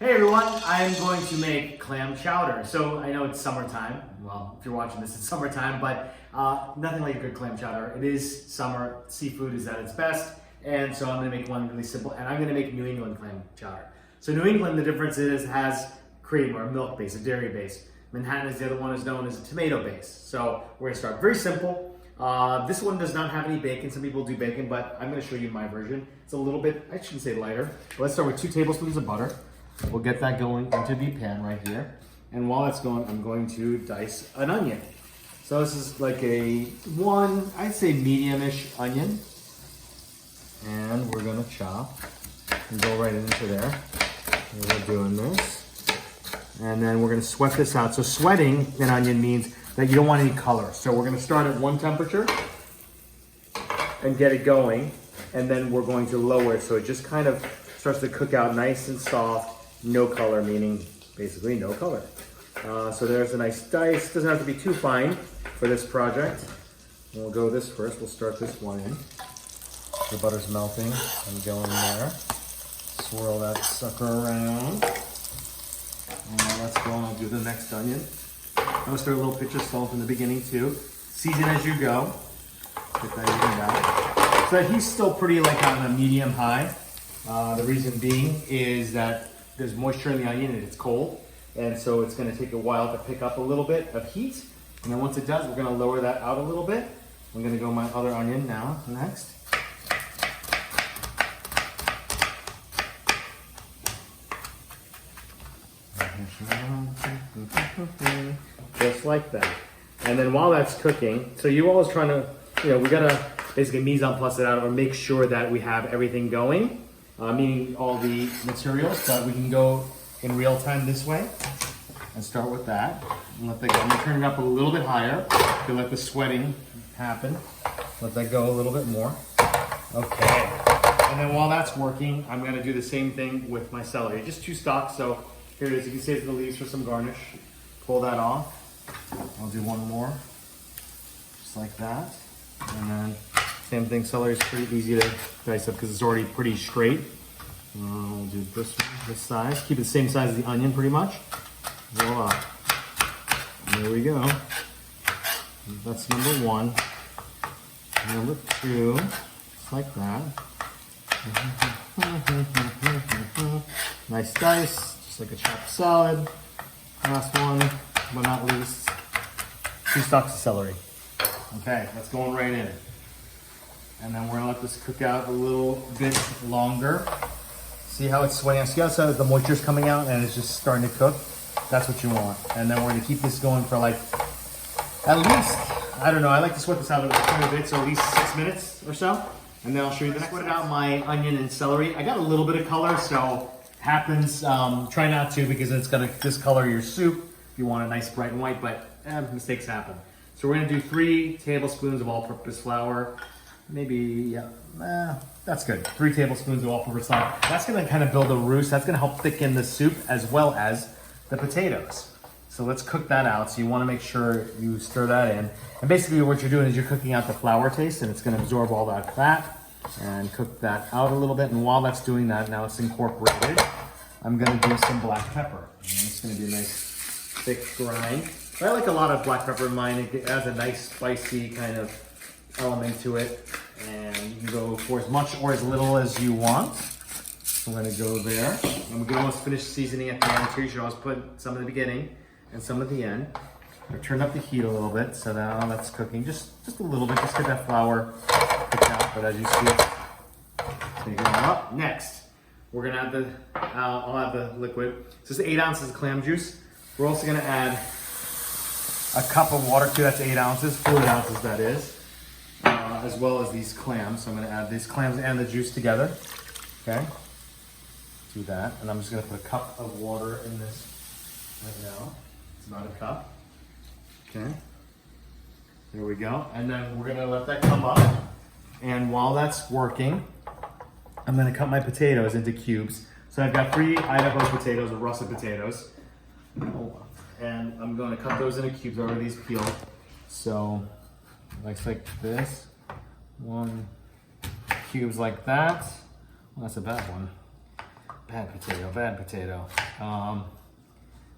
Hey everyone, I am going to make clam chowder. So I know it's summertime. Well, if you're watching this, it's summertime, but nothing like a good clam chowder. It is summer, seafood is at its best, and so I'm gonna make one really simple, and I'm gonna make New England clam chowder. So New England, the difference is, has cream or milk base, a dairy base. Manhattan is the other one is known as a tomato base. So we're gonna start very simple. This one does not have any bacon. Some people do bacon, but I'm gonna show you my version. It's a little bit, I shouldn't say lighter. But let's start with 2 tablespoons of butter. We'll get that going into the pan right here. And while that's going, I'm going to dice an onion. So this is like I'd say medium-ish onion. And we're gonna chop and go right into there. And we're doing this. And then we're gonna sweat this out. So sweating an onion means that you don't want any color. So we're gonna start at 1 temperature and get it going. And then we're going to lower it so it just kind of starts to cook out nice and soft. No color, meaning basically no color. So there's a nice dice. Doesn't have to be too fine for this project. We'll go this first. We'll start this one in. The butter's melting and going there. Swirl that sucker around. And let's go and I'll do the next onion. I'm gonna start a little pinch of salt in the beginning too. Season as you go. Get that evened out. So that he's still pretty like on a medium high. The reason being is that there's moisture in the onion and it's cold. And so it's gonna take a while to pick up a little bit of heat. And then once it does, we're gonna lower that out a little bit. I'm gonna go my other onion now, next. Just like that. And then while that's cooking, so you're always trying to, we gotta basically mise en place it out or make sure that we have everything going. Meaning all the materials, but we can go in real time this way and start with that. And let that go. I'm gonna turn it up a little bit higher to let the sweating happen. Let that go a little bit more. Okay. And then while that's working, I'm gonna do the same thing with my celery. Just 2 stalks, so here it is. You can save the leaves for some garnish. Pull that off. I'll do one more, just like that. And then same thing, celery is pretty easy to dice up because it's already pretty straight. We'll do this size. Keep it the same size as the onion pretty much. Voila. And there we go. That's number 1. Number 2, just like that. Nice dice, just like a chopped salad. Last one, but not least, 2 stalks of celery. Okay, that's going right in. And then we're gonna let this cook out a little bit longer. See how it's sweating? See how the moisture's coming out and it's just starting to cook? That's what you want. And then we're gonna keep this going for like, at least, I don't know, I like to sweat this out quite a bit, so at least 6 minutes or so. And then I'll show you the next one. Sweat out my onion and celery. I got a little bit of color, so happens, try not to because it's gonna discolor your soup if you want a nice bright and white, but mistakes happen. So we're gonna do 3 tablespoons of all-purpose flour. Maybe, yeah, that's good. 3 tablespoons of all-purpose flour. That's gonna kind of build a roux. That's gonna help thicken the soup as well as the potatoes. So let's cook that out. So you wanna make sure you stir that in. And basically what you're doing is you're cooking out the flour taste and it's gonna absorb all that fat and cook that out a little bit. And while that's doing that, now it's incorporated, I'm gonna do some black pepper. And it's gonna be a nice thick grind. I like a lot of black pepper in mine. It adds a nice spicy kind of element to it, and you can go for as much or as little as you want. So I'm gonna go there. And we can almost finish seasoning at the end too. You should always put some at the beginning and some at the end. I've turned up the heat a little bit, so now that's cooking just a little bit, just get that flour cooked out. But as you see, it's going up. Next, we're gonna add I'll add the liquid. This is 8 ounces of clam juice. We're also gonna add a cup of water too. That's 8 ounces, fluid ounces that is. As well as these clams. So I'm gonna add these clams and the juice together. Okay, do that. And I'm just gonna put a cup of water in this right now. It's not a cup. Okay, there we go. And then we're gonna let that come up. And while that's working, I'm gonna cut my potatoes into cubes. So I've got 3 Idaho potatoes or russet potatoes. And I'm gonna cut those into cubes, already these peeled. So, like this. 1 cubes like that. Well, that's a bad one. bad potato, bad potato.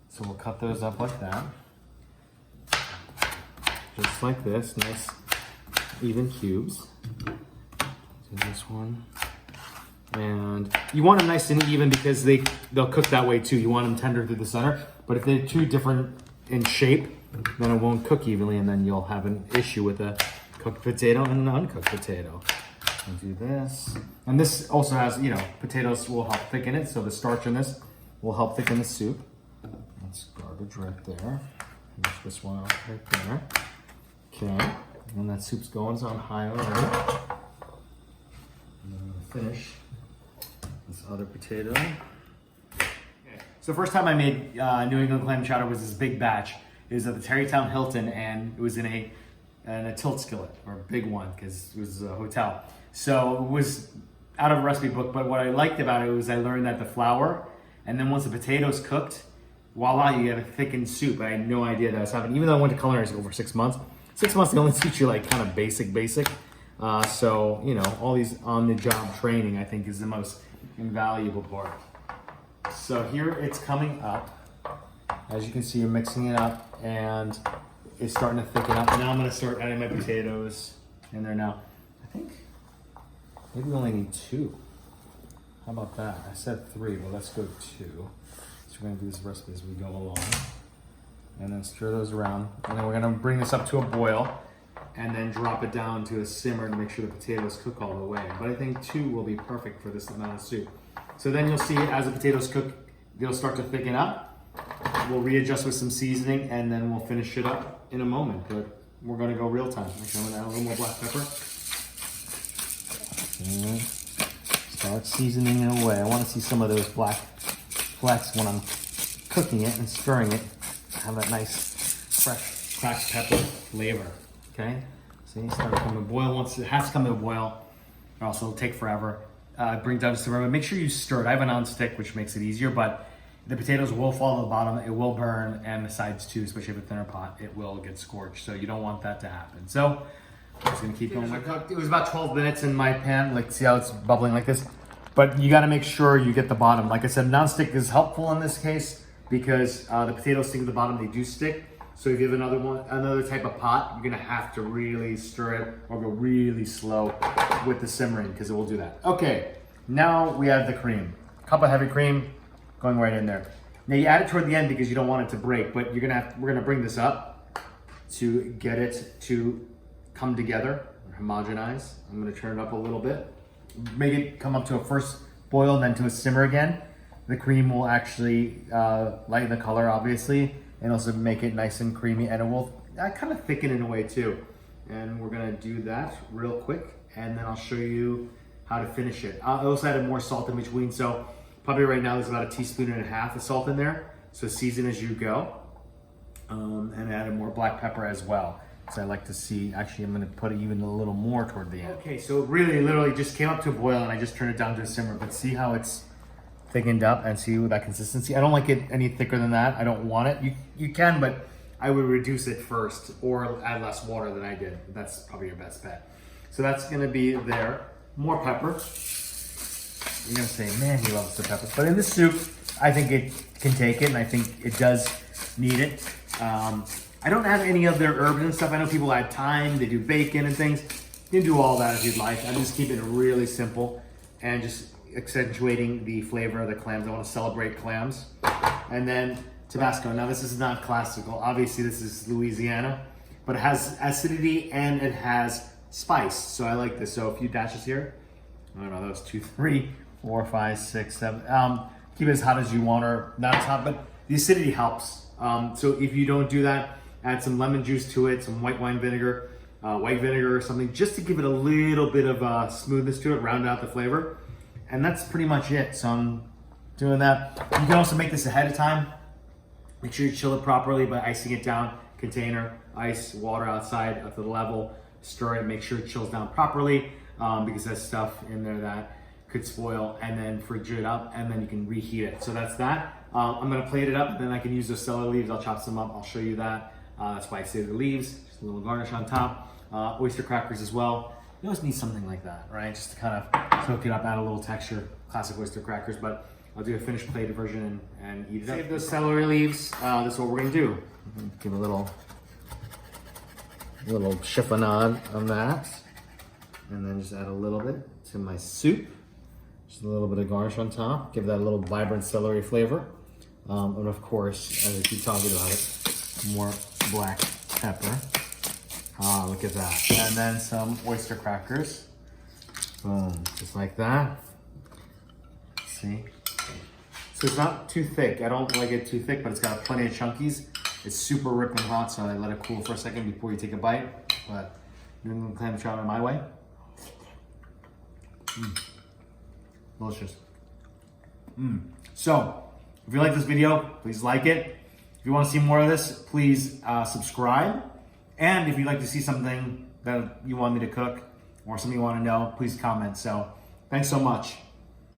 So we'll cut those up like that. Just like this, nice even cubes. Do this one. And you want them nice and even because they'll cook that way too. You want them tender through the center, but if they're too different in shape, then it won't cook evenly and then you'll have an issue with a cooked potato and an uncooked potato. And do this. And this also has, you know, potatoes will help thicken it, so the starch in this will help thicken the soup. That's garbage right there. Push this one out right there. Okay, and that soup's going, so on high already. And then I'm gonna finish this other potato. Okay. So first time I made New England clam chowder was this big batch. It was at the Tarrytown Hilton, and it was in a tilt skillet, or a big one, because it was a hotel. So it was out of a recipe book, but what I liked about it was I learned that the flour, and then once the potatoes cooked, voila, you get a thickened soup. I had no idea that was happening. Even though I went to culinary school for 6 months, 6 months they only teach you like kind of basic. So, you know, all these on-the-job training I think is the most invaluable part. So here it's coming up. As you can see, you're mixing it up and it's starting to thicken up. Now I'm gonna start adding my potatoes in there now. I think maybe we only need 2. How about that? I said 3, but let's go 2. So we're gonna do this recipe as we go along. And then stir those around. And then we're gonna bring this up to a boil and then drop it down to a simmer to make sure the potatoes cook all the way. But I think 2 will be perfect for this amount of soup. So then you'll see as the potatoes cook, they'll start to thicken up. We'll readjust with some seasoning and then we'll finish it up in a moment. But we're gonna go real time. Actually, I'm gonna add a little more black pepper. And start seasoning it away. I wanna see some of those black flecks when I'm cooking it and stirring it. Have that nice, fresh, cracked pepper flavor. Okay? See, start to come to a boil. Once it has to come to a boil, or else it'll take forever. Bring it down to simmer, but make sure you stir it. I have a non-stick, which makes it easier, but the potatoes will fall to the bottom, it will burn, and the sides too, especially if it's a thinner pot, it will get scorched. So you don't want that to happen. So I'm just gonna keep going. It was about 12 minutes in my pan. Like, see how it's bubbling like this? But you gotta make sure you get the bottom. Like I said, non-stick is helpful in this case because the potatoes stick at the bottom, they do stick. So if you have another type of pot, you're gonna have to really stir it or go really slow with the simmering because it will do that. Okay, now we add the cream. A cup of heavy cream going right in there. Now you add it toward the end because you don't want it to break, but we're gonna bring this up to get it to come together, homogenize. I'm gonna turn it up a little bit. Make it come up to a first boil, then to a simmer again. The cream will actually lighten the color, obviously, and also make it nice and creamy, and it will kind of thicken in a way too. And we're gonna do that real quick, and then I'll show you how to finish it. I also added more salt in between, so probably right now there's about 1.5 teaspoons of salt in there. So season as you go, and added more black pepper as well. So I like to see, actually I'm gonna put even a little more toward the end. Okay, so it really literally just came up to a boil and I just turned it down to a simmer, but see how it's thickened up and see that consistency. I don't like it any thicker than that. I don't want it. You can, but I would reduce it first or add less water than I did. That's probably your best bet. So that's gonna be there. More pepper. You're gonna say, man, he loves the pepper. But in this soup, I think it can take it and I think it does need it. I don't add any other herbs and stuff. I know people add thyme, they do bacon and things. You can do all that if you'd like. I'm just keeping it really simple and just accentuating the flavor of the clams. I want to celebrate clams. And then Tabasco. Now this is not classical. Obviously this is Louisiana, but it has acidity and it has spice. So I like this. So a few dashes here. I don't know, that was 2, 3, 4, 5, 6, 7. Keep it as hot as you want or not as hot, but the acidity helps. So if you don't do that, add some lemon juice to it, some white vinegar or something, just to give it a little bit of smoothness to it, round out the flavor. And that's pretty much it. So I'm doing that. You can also make this ahead of time. Make sure you chill it properly by icing it down. Container, ice, water outside at the level. Stir it, make sure it chills down properly because there's stuff in there that could spoil, and then fridge it up, and then you can reheat it. So that's that. I'm gonna plate it up, then I can use those celery leaves. I'll chop some up, I'll show you that. That's why I say the leaves, just a little garnish on top. Oyster crackers as well. You always need something like that, right? Just to kind of soak it up, add a little texture. Classic oyster crackers, but I'll do a finished plated version and eat it up. Save those celery leaves. This is what we're gonna do. Give a little chiffonade on that. And then just add a little bit to my soup. Just a little bit of garnish on top. Give that a little vibrant celery flavor. And of course, as I keep talking about it, more black pepper. Look at that. And then some oyster crackers. Boom, just like that. See? So it's not too thick. I don't like it too thick, but it's got plenty of chunkies. It's super ripping hot, so I let it cool for a second before you take a bite. But New England clam chowder my way. Delicious. So, if you like this video, please like it. If you want to see more of this, please subscribe. And if you'd like to see something that you want me to cook or something you want to know, please comment. So, thanks so much.